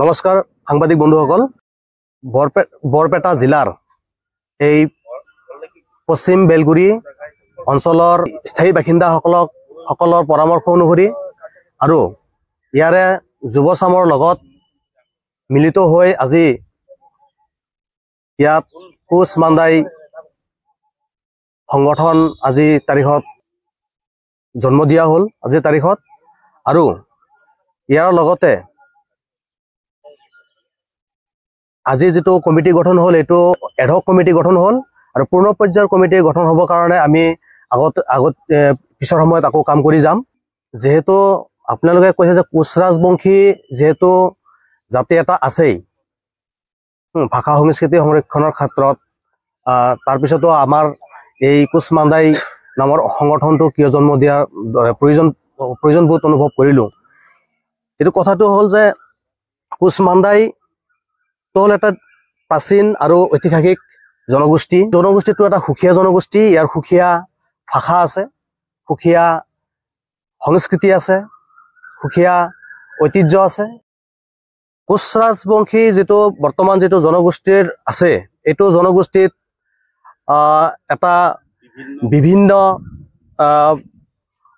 নমস্কাৰ সাংবাদিক বন্ধুসকল বৰপেটা জিলাৰ এই পশ্চিম বেলগুৰি অঞ্চলৰ স্থায়ী বাসিন্দাসকলৰ পৰামৰ্শ অনুসৰি আৰু ইয়াৰে যুৱচামৰ লগত মিলিত হৈ আজি ইয়াত কোচ মান্দাই সংগঠন আজি তাৰিখত জন্ম দিয়া হ'ল আজিৰ তাৰিখত আৰু ইয়াৰ লগতে আজি যেটো কমিটি গঠন হল এটো এডহক কমিটি গঠন হল আৰু পূৰ্ণ পৰ্যায়ৰ কমিটি গঠন হ'ব কাৰণে আমি আগত পিছৰ সময়ত আকৌ কাম কৰি যাম যেহেতু আপোনালোকে কৈছে যে কোচ ৰাজবংশী যেহেতু জাতি এটা আছেই ভাষা সংস্কৃতি সংৰক্ষণৰ ক্ষেত্ৰত তাৰ পিছতো আমাৰ এই কোচ মান্দাই নামৰ সংগঠনটো কিয় জন্ম দিয়াৰ প্ৰয়োজনবোধ অনুভৱ কৰিলো এটো কথাটো হল যে কোচ মান্দাই হ'ল এটা প্ৰাচীন আৰু ঐতিহাসিক জনগোষ্ঠীটো এটা সুখীয়া জনগোষ্ঠী ইয়াৰ সুখীয়া ভাষা আছে সুখীয়া সংস্কৃতি আছে সুখীয়া ঐতিহ্য আছে কোচ ৰাজবংশী যেটো বৰ্তমান যেটো জনগোষ্ঠীৰ আছে এটো জনগোষ্ঠীত এটা বিভিন্ন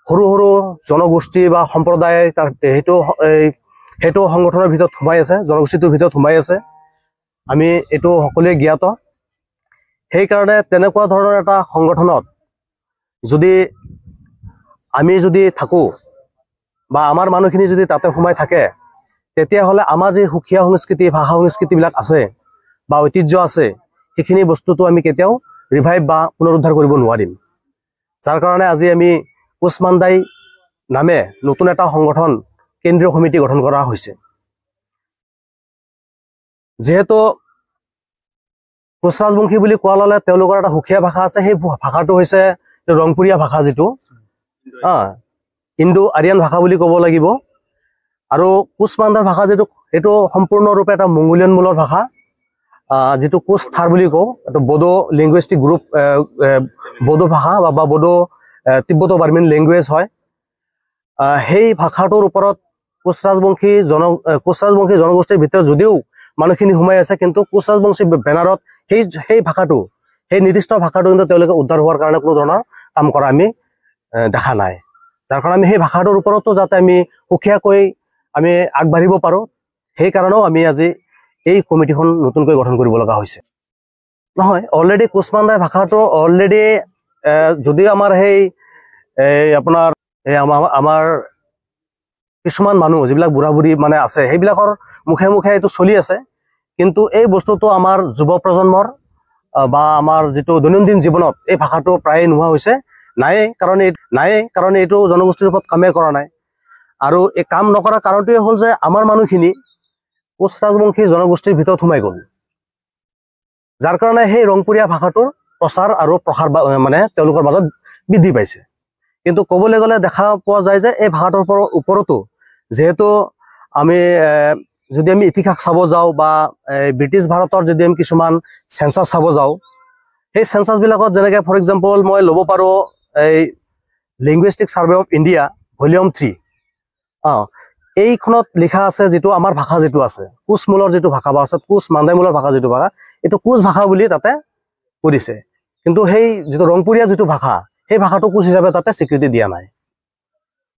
সৰু সৰু জনগোষ্ঠী বা সম্প্ৰদায় তাৰ হেতু সংগঠনৰ ভিতৰত সোমাই আছে জনগোষ্ঠীটোৰ ভিতৰত সোমাই আছে আমি এটো সকলোৱে জ্ঞাত সেই কাৰণে তেনেকুৱা ধৰণৰ এটা সংগঠনত আমি যদি থাকো বা আমাৰ মানুহখিনি যদি তাতে সোমাই থাকে তেতিয়া হলে আমাৰ যে সুখীয়া সংস্কৃতি ভাষা সংস্কৃতি বিলাক আছে বা ঐতিহ্য আছে সেইখিনি বস্তুটো আমি কেতিয়াও ৰিভাইভ বা পুনৰুদ্ধাৰ কৰিব নোৱাৰিম যাৰ কাৰণে আজি আমি কোচ মান্দাই নামে নতুন এটা সংগঠন কেন্দ্ৰীয় সমিতি গঠন কৰা হৈছে যেহেতু কোচ ৰাজবংশী বুলি কোৱা ললে তেওঁলোকৰ এটা সুখীয়া ভাষা আছে সেই ভাষাটো হৈছে ৰংপুৰীয়া ভাষা যেটো ইণ্ডো আৰিয়ান ভাষা বুলি ক'ব লাগিব আৰু কোচ মান্দাৰ ভাষা যেটো এটো সম্পূৰ্ণৰূপে এটা মংগোলিয়ান মূলৰ ভাষা যেটো কোচ থাৰ বুলি কওঁ এটা বডো লিংগুইষ্টিক গ্ৰুপ বডো ভাষা বা বডো তিব্বতো বাৰ্মিন লেংগুৱেজ হয় সেই ভাষাটোৰ ওপৰত কোচ ৰাজবংশী জনগোষ্ঠীৰ ভিতৰত যদিও মানুহখিনি সোমাই আছে কিন্তু কোচ ৰাজবংশী বেনাৰত সেই ভাষাটো সেই নিৰ্দিষ্ট ভাষাটো কিন্তু তেওঁলোকে উদ্ধাৰ হোৱাৰ কাৰণে কোনো ধৰণৰ কাম কৰা আমি দেখা নাই যাৰ কাৰণে আমি সেই ভাষাটোৰ ওপৰতো যাতে আমি সুখীয়াকৈ আমি আগবাঢ়িব পাৰো সেই কাৰণেও আমি আজি এই কমিটিখন নতুনকৈ গঠন কৰিব লগা হৈছে নহয় অলৰেডি কোচ মান্দাই ভাষাটো অলৰেডি যদিও আমাৰ আপোনাৰ আমাৰ কিছুমান মানুহ যিবিলাক বুঢ়া বুঢ়ী মানে আছে সেইবিলাকৰ মুখে মুখে এইটো চলি আছে কিন্তু এই বস্তুটো আমাৰ যুৱ প্ৰজন্মৰ বা আমাৰ যেটো দৈনন্দিন জীৱনত এই ভাষাটো প্ৰায় নোহোৱা হৈছে নাই কাৰণ এইটো জনগোষ্ঠীৰ ওপৰত কামে কৰা নাই আৰু এই কাম নকৰা কাৰণটোৱে হ'ল যে আমাৰ মানুহখিনি কোচ ৰাজবংশী জনগোষ্ঠীৰ ভিতৰত সোমাই গ'ল যাৰ কাৰণে সেই ৰংপুৰীয়া ভাষাটোৰ প্ৰচাৰ আৰু প্ৰসাৰ মানে তেওঁলোকৰ মাজত বৃদ্ধি পাইছে কিন্তু ক'বলৈ গ'লে দেখা পোৱা যায় যে এই ভাষাটোৰ ওপৰতো যেহেতু আমি যদি আমি ইতিহাস চাব যাওঁ বা ব্ৰিটিছ ভাৰতৰ যদি আমি কিছুমান সেন্সাস চাব যাওঁ সেই সেন্সাস বিলাকত যেনেকৈ ফৰ এক্সাম্পল মই ল'ব পাৰোঁ এই linguistic survey of India volume 3 এইখনত লিখা আছে যেটো আমাৰ ভাষা যেটো আছে কোচ মূলৰ যেটো ভাষা বা কোচ মান্দাই মূলৰ ভাষা যেটো ভাষা এইটো কোচ ভাষা বুলি তাতে কৰিছে কিন্তু সেই যেটো ৰংপুৰীয়া যেটো ভাষা সেই ভাষাটো কোচ হিচাপে তাতে স্বীকৃতি দিয়া নাই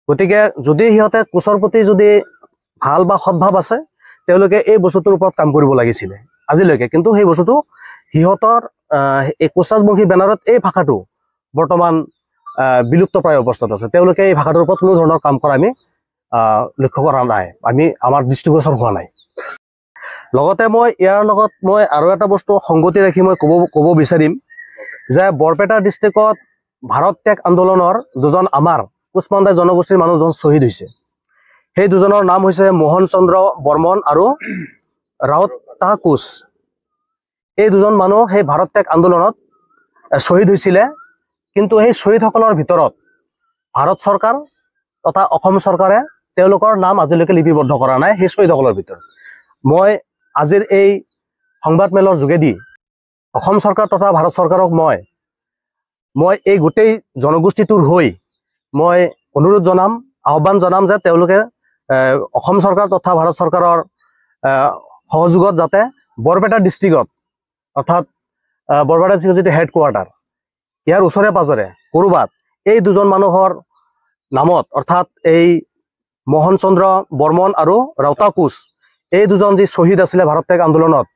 গতিকে যদি সিহঁতে কোচৰ প্ৰতি যদি ভাল বা সদ্ভাৱ আছে তেওঁলোকে এই বস্তুটোৰ ওপৰত কাম কৰিব লাগিছিলে আজিলৈকে কিন্তু সেই বস্তুটো সিহঁতৰ এই কোচ ৰাজবংশী বেনাৰত এই ভাষাটো বৰ্তমান বিলুপ্ত প্ৰায় অৱস্থাত আছে তেওঁলোকে এই ভাষাটোৰ ওপৰত কোনো ধৰণৰ কাম কৰা আমি লক্ষ্য কৰা নাই আমাৰ দৃষ্টিগোচৰ হোৱা নাই লগতে ইয়াৰ লগত মই আৰু এটা বস্তু সংগতি ৰাখি মই ক'ব বিচাৰিম যে বৰপেটা ডিষ্ট্ৰিক্টত ভাৰত ত্যাগ আন্দোলনৰ দুজন আমাৰ কোচ মান্দাই জনগোষ্ঠীৰ মানুহ দুজন শ্বহীদ হৈছে সেই দুজনৰ নাম হৈছে মোহন চন্দ্ৰ বৰ্মন আৰু ৰাউতা কোচ এই দুজন মানুহ সেই ভাৰত ত্যাগ আন্দোলনত শ্বহীদ হৈছিলে কিন্তু সেই শ্বহীদসকলৰ ভিতৰত ভাৰত চৰকাৰ তথা অসম চৰকাৰে তেওঁলোকৰ নাম আজিলৈকে লিপিবদ্ধ কৰা নাই সেই শ্বহীদসকলৰ ভিতৰত মই আজিৰ এই সংবাদ মেলৰ যোগেদি অসম চৰকাৰ তথা ভাৰত চৰকাৰক মই এই গোটেই জনগোষ্ঠীটোৰ হৈ মই অনুৰোধ জনাম আহ্বান জনাম যে তেওঁলোকে অসম চৰকাৰ তথা ভাৰত চৰকাৰৰ সহযোগত যাতে বৰপেটা ডিষ্ট্ৰিক্টত অৰ্থাৎ বৰপেটা ডিষ্ট্ৰিক্টৰ যিটো হেডকোৱাৰ্টাৰ ইয়াৰ ওচৰে পাজৰে ক'ৰবাত এই দুজন মানুহৰ নামত অৰ্থাৎ এই মোহন চন্দ্ৰ বৰ্মন আৰু ৰাউতা কোচ এই দুজন যি শ্বহীদ আছিলে ভাৰত ত্যাগ আন্দোলনত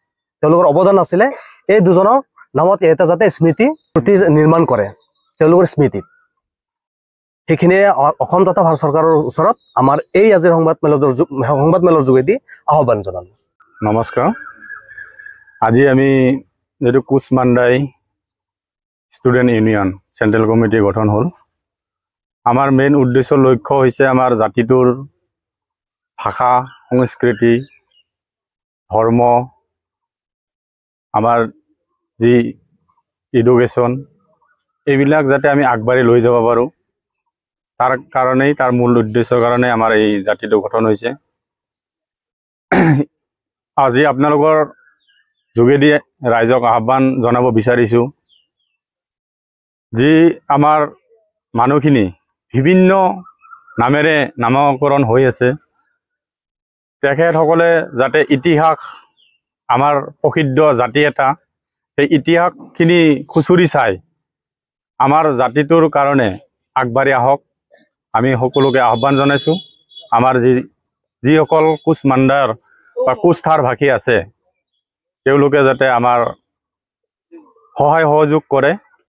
তেওঁলোকৰ অৱদান আছিলে এই দুজনৰ নামত এটা যাতে স্মৃতি প্ৰতি নিৰ্মাণ কৰে তেওঁলোকৰ স্মৃতিত সেইখিনিয়ে অসম তথা ভাৰত চৰকাৰৰ ওচৰত আমাৰ এই আজিৰ সংবাদমেলৰ যোগেদি আহ্বান জনালোঁ। নমস্কাৰ। আজি আমি যেটো কোচ মাণ্ডাই ষ্টুডেণ্ট ইউনিয়ন চেণ্ট্ৰেল কমিটি গঠন হ'ল, আমাৰ মেইন উদ্দেশ্য লক্ষ্য হৈছে আমাৰ জাতিটোৰ ভাষা সংস্কৃতি ধৰ্ম আমাৰ যি এডুকেশ্যন এইবিলাক যাতে আমি আগবাঢ়ি লৈ যাব পাৰোঁ তাৰ কাৰণেই তাৰ মূল উদ্দেশ্যৰ কাৰণে আমাৰ এই জাতিটো গঠন হৈছে। আজি আপোনালোকৰ যোগেদি ৰাইজক আহ্বান জনাব বিচাৰিছোঁ যি আমাৰ মানুহখিনি বিভিন্ন নামেৰে নামকৰণ হৈ আছে তেখেতসকলে যাতে ইতিহাস আমাৰ প্ৰসিদ্ধ জাতি এটা সেই ইতিহাসখিনি খুচৰি চাই আমাৰ জাতিটোৰ কাৰণে আগবাঢ়ি আহক আমি সকলোকে আহ্বান জনাইছোঁ। আমাৰ যিসকল কোচ মাণ্ডাৰ বা কোচ থাৰ ভাষী আছে তেওঁলোকে যাতে আমাৰ সহায় সহযোগ কৰে।